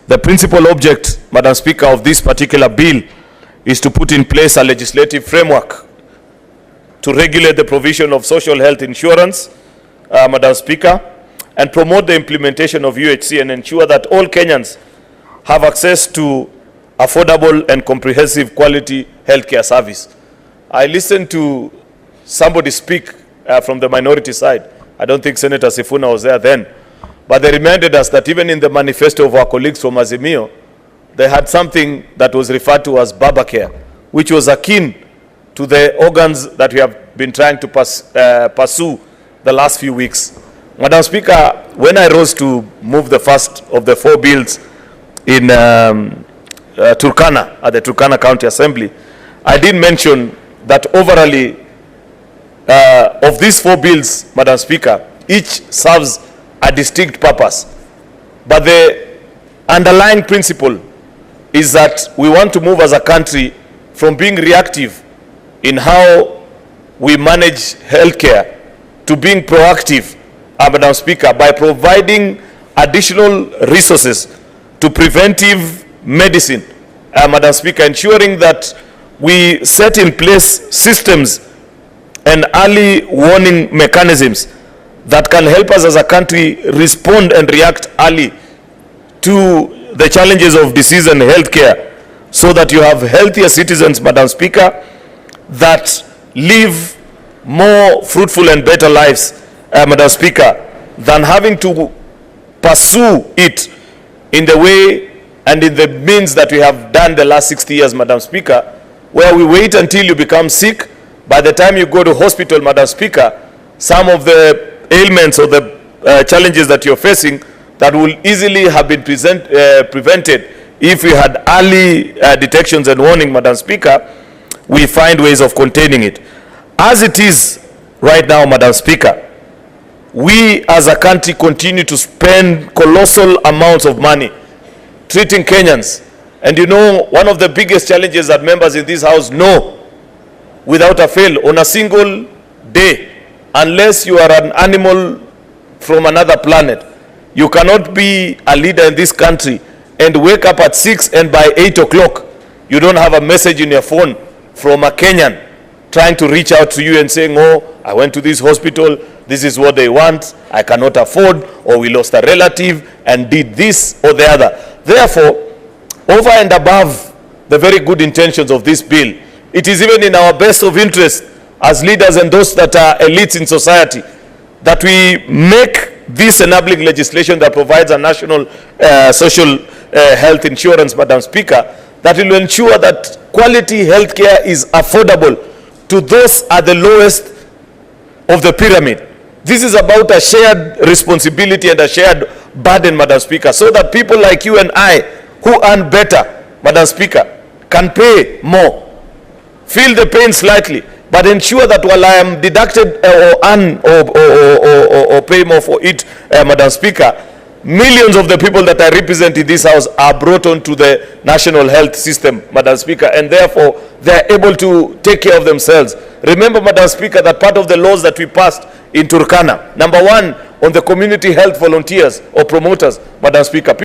The principal object, Madam Speaker, of this particular bill is to put in place a legislative framework to regulate the provision of social health insurance, Madam Speaker, and promote the implementation of UHC and ensure that all Kenyans have access to affordable and comprehensive quality healthcare service. I listened to somebody speak from the minority side. I don't think Senator Sifuna was there then. But they reminded us that even in the manifesto of our colleagues from Azimio, they had something that was referred to as Baba Care, which was akin to the organs that we have been trying to pursue the last few weeks. Madam Speaker, when I rose to move the first of the 4 bills in Turkana, at the Turkana County Assembly, I did mention that overall, of these 4 bills, Madam Speaker, each serves a distinct purpose. But the underlying principle is that we want to move as a country from being reactive in how we manage healthcare to being proactive, Madam Speaker, by providing additional resources to preventive medicine, Madam Speaker, ensuring that we set in place systems and early warning mechanisms that can help us as a country respond and react early to the challenges of disease and healthcare, so that you have healthier citizens, Madam Speaker, that live more fruitful and better lives, Madam Speaker, than having to pursue it in the way and in the means that we have done the last 60 years, Madam Speaker, where we wait until you become sick. By the time you go to hospital, Madam Speaker, some of the ailments or the challenges that you're facing that will easily have been prevented if we had early detections and warning, Madam Speaker, we find ways of containing it. As it is right now, Madam Speaker, we as a country continue to spend colossal amounts of money treating Kenyans. And you know, one of the biggest challenges that members in this house know without a fail, on a single day, unless you are an animal from another planet, you cannot be a leader in this country and wake up at 6 and by 8 o'clock, you don't have a message in your phone from a Kenyan trying to reach out to you and saying, oh, I went to this hospital, this is what they want, I cannot afford, or we lost a relative and did this or the other. Therefore, over and above the very good intentions of this bill, it is even in our best of interest as leaders and those that are elites in society that we make this enabling legislation that provides a national social health insurance, Madam Speaker, that will ensure that quality health care is affordable to those at the lowest of the pyramid. This is about a shared responsibility and a shared burden, Madam Speaker, so that people like you and I who earn better, Madam Speaker, can pay more, feel the pain slightly, but ensure that while I am deducted or earn or pay more for it, Madam Speaker, millions of the people that I represent in this house are brought onto the national health system, Madam Speaker, and therefore they are able to take care of themselves. Remember, Madam Speaker, that part of the laws that we passed in Turkana, number 1, on the community health volunteers or promoters, Madam Speaker,